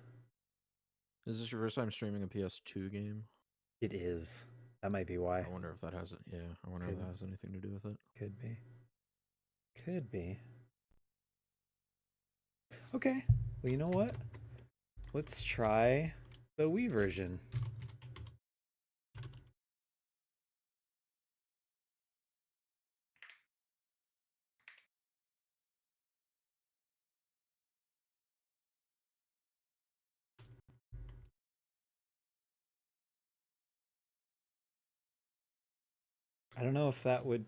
Is this your first time streaming a PS2 game? It is. That might be why. I wonder if that has it. Yeah, I wonder if that has anything to do with it. Could be. Could be. Okay. Well, you know what? Let's try the Wii version. I don't know if that would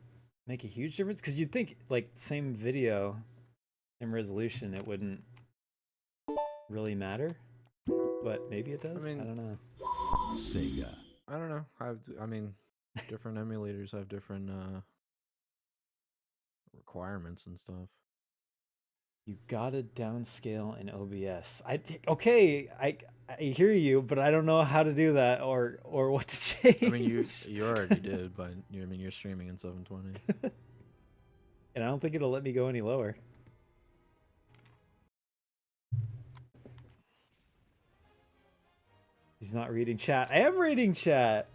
make a huge difference because you'd think like same video, same resolution, it wouldn't really matter, but maybe it I does. I mean, don't know. Sega. I don't know. I mean, different emulators have different requirements and stuff. You gotta downscale in OBS. Okay, I hear you, but I don't know how to do that or what to change. I mean, you already did, but I mean, you're streaming in 720. And I don't think it'll let me go any lower. He's not reading chat. I am reading chat.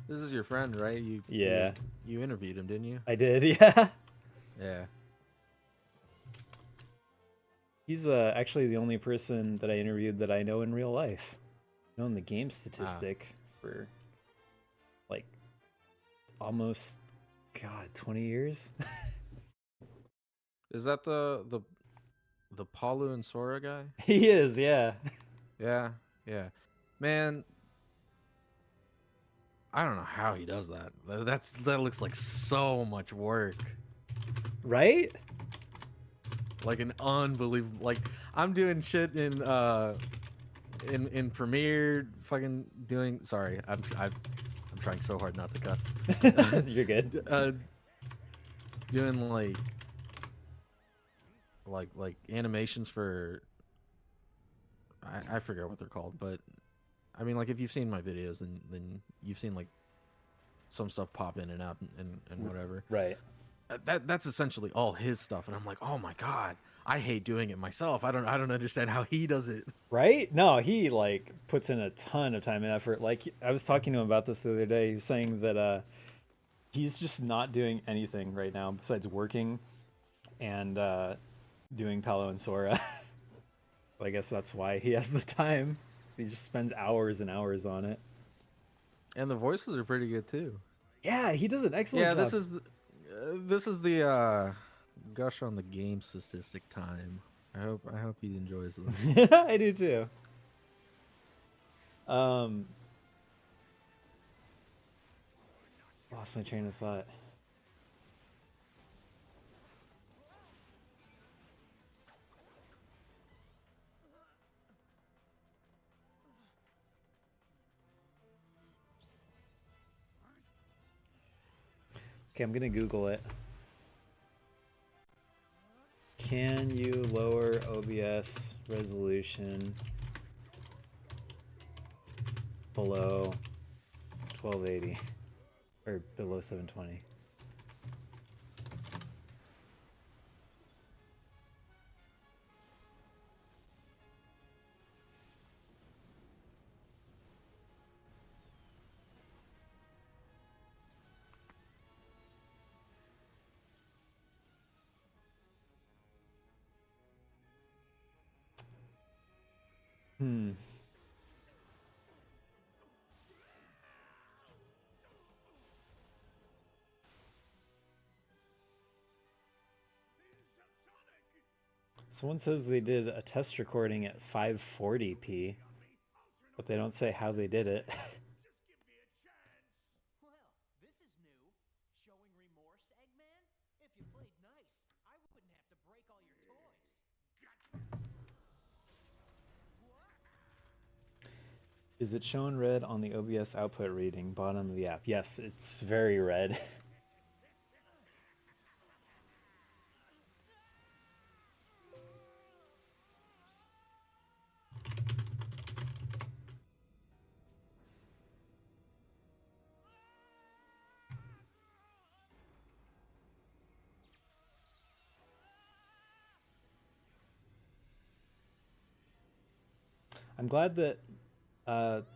This is your friend, right? Yeah. You interviewed him, didn't you? I did, yeah. Yeah. He's actually the only person that I interviewed that I know in real life. Known the game statistic for like almost 20 years. Is that the Palu and Sora guy? He is, yeah. Yeah, yeah. Man, I don't know how he does that. That looks like so much work. Right? Like an unbelievable. Like I'm doing shit in Premiere, fucking doing. Sorry, I'm trying so hard not to cuss. You're good. Doing like animations for. I forget what they're called, but I mean, like if you've seen my videos, then you've seen like some stuff pop in and out and whatever. Right. That's essentially all his stuff, and I'm like, oh my god, I hate doing it myself. I don't understand how he does it. Right? No, he like puts in a ton of time and effort. Like I was talking to him about this the other day. He was saying that he's just not doing anything right now besides working and doing Palo and Sora. I guess that's why he has the time. He just spends hours and hours on it. And the voices are pretty good too. Yeah, he does an excellent job. This is the gush on the game statistic time. I hope he enjoys this. I do too. Lost my train of thought. Okay, I'm gonna Google it. Can you lower OBS resolution below 1280 or below 720? Someone says they did a test recording at 540p, but they don't say how they did it. Well, this is new. Showing remorse, Eggman? If you played nice, I wouldn't have to break all your toys. Is it shown red on the OBS output reading, bottom of the app? Yes, it's very red. I'm glad that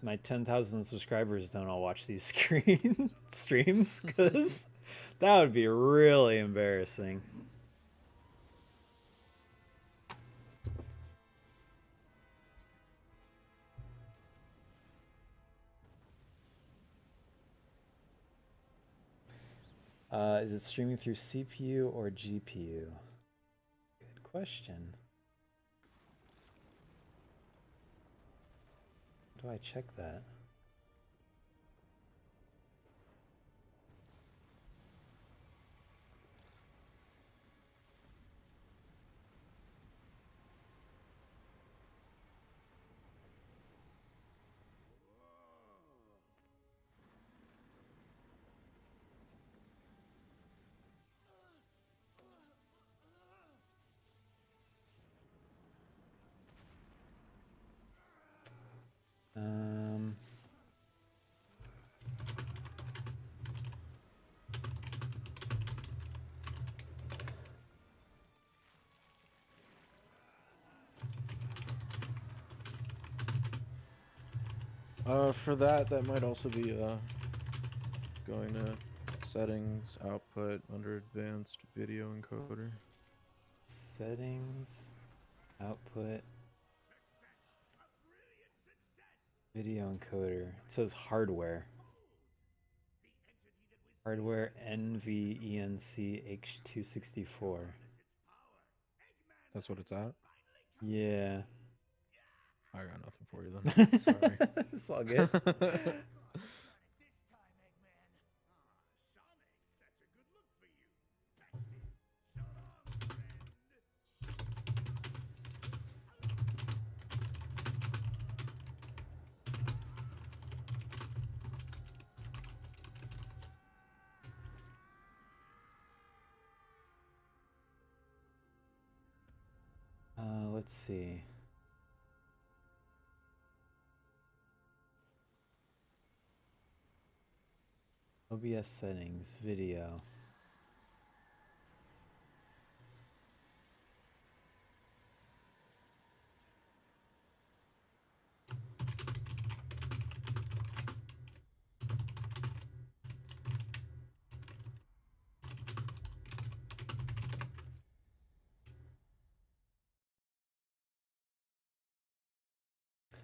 my 10,000 subscribers don't all watch these streams, because that would be really embarrassing. Is it streaming through CPU or GPU? Good question. How do I check that? Um, For that might also be going to settings, output under advanced video encoder. settings, output, video encoder. It says hardware. Hardware NVENC H264. That's what it's at. Yeah. I got nothing for you then. Sorry. It's all good. This time, Eggman. Let's see. OBS settings, video.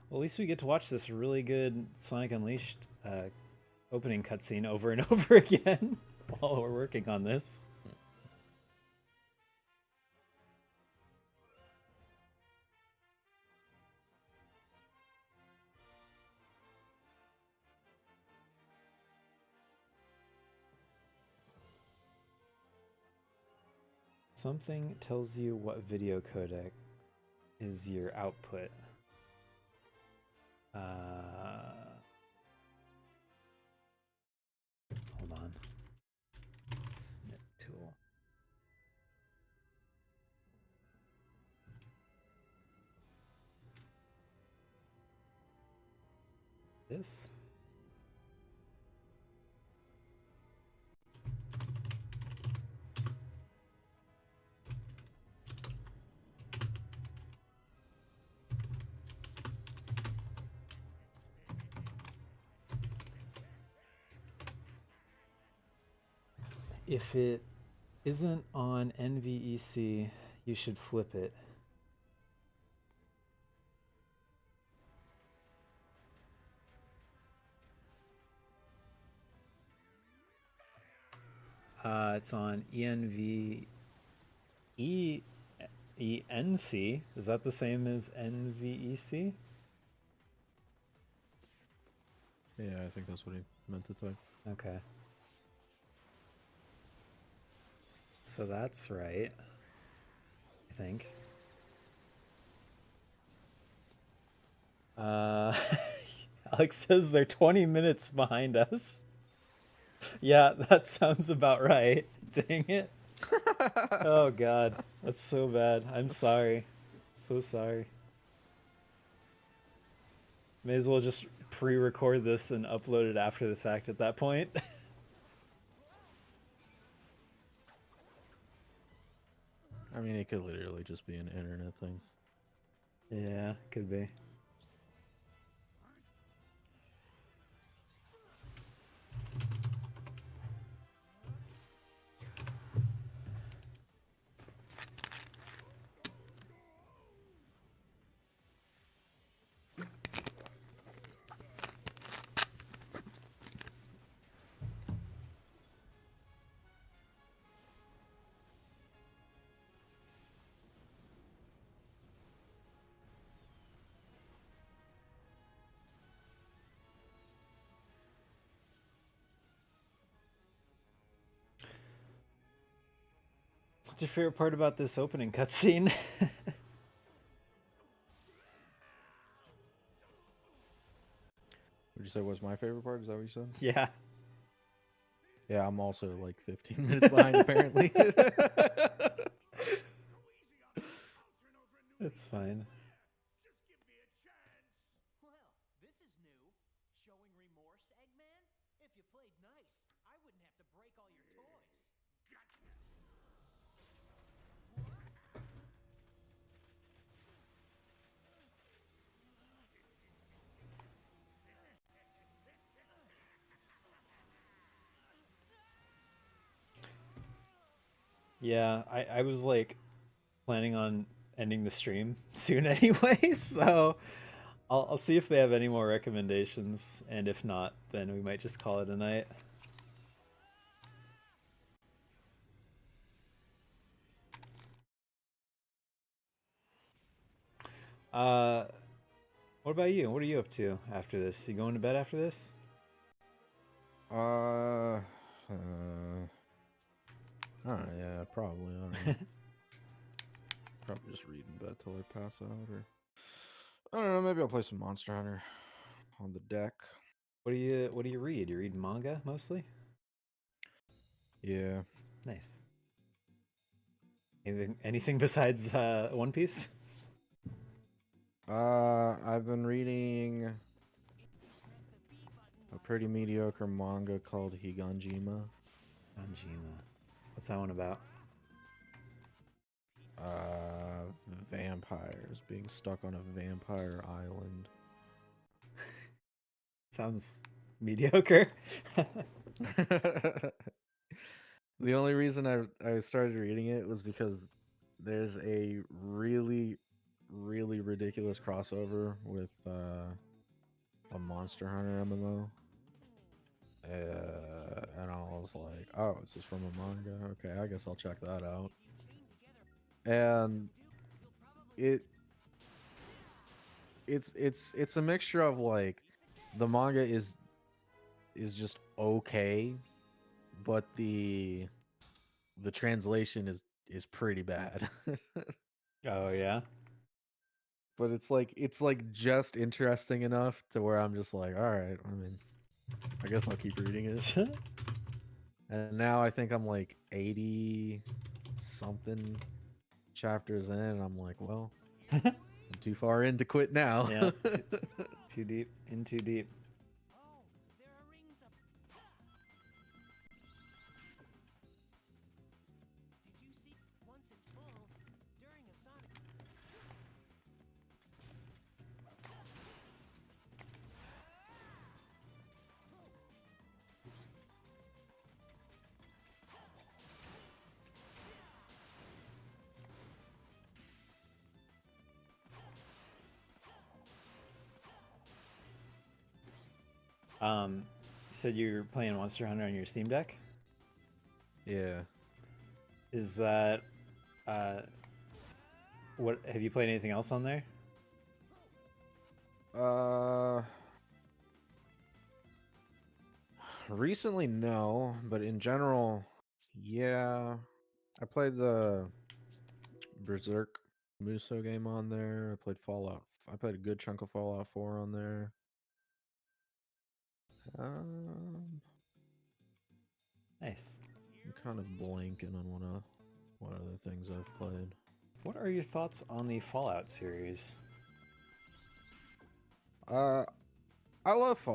Well, at least we get to watch this really good Sonic Unleashed opening cutscene over and over again while we're working on this. Something tells you what video codec is your output. Hold on. Snip tool. this. If it isn't on NVEC, you should flip it. It's on ENC. Is that the same as NVEC? Yeah, I think that's what he meant to type. Okay. So that's right. I think. Alex says they're 20 minutes behind us. Yeah, that sounds about right. Dang it. Oh god, that's so bad. I'm sorry. So sorry. May as well just pre-record this and upload it after the fact at that point. I mean, it could literally just be an internet thing. Yeah, could be. What's your favorite part about this opening cutscene? Would you say was my favorite part? Is that what you said? Yeah. Yeah, I'm also like 15 minutes behind apparently. It's fine. Well, this is new. Showing remorse, Eggman? If you played nice, I wouldn't have to break all your toys. Yeah, I was like planning on ending the stream soon anyway, so I'll see if they have any more recommendations, and if not, then we might just call it a night. Uh, what about you? What are you up to after this? You going to bed after this? Oh yeah, probably. I don't know. Probably just read in bed till I pass out, or I don't know. Maybe I'll play some Monster Hunter on the deck. What do you read? You read manga mostly? Yeah. Nice. Anything besides One Piece? I've been reading a pretty mediocre manga called Higanjima. Anjima. What's that one about? Vampires being stuck on a vampire island. Sounds mediocre. The only reason I started reading it was because there's a really ridiculous crossover with a Monster Hunter MMO. And I was like, oh, this is from a manga. Okay, I guess I'll check that out. And it's a mixture of like the manga is just okay, but the translation is pretty bad. Oh yeah. But it's like just interesting enough to where I'm just like, all right, I mean, I guess I'll keep reading it. And now I think I'm like 80 something chapters in, and I'm like, well, I'm too far in to quit now. Yeah. Too deep. In too deep. You said you're playing Monster Hunter on your Steam Deck. Yeah. Is that what? Have you played anything else on there? Uh, recently no, but in general, yeah. I played the Berserk Muso game on there. I played Fallout. I played a good chunk of Fallout 4 on there. Um, Nice. I'm kind of blanking on what other things I've played. What are your thoughts on the Fallout series? I love Fallout.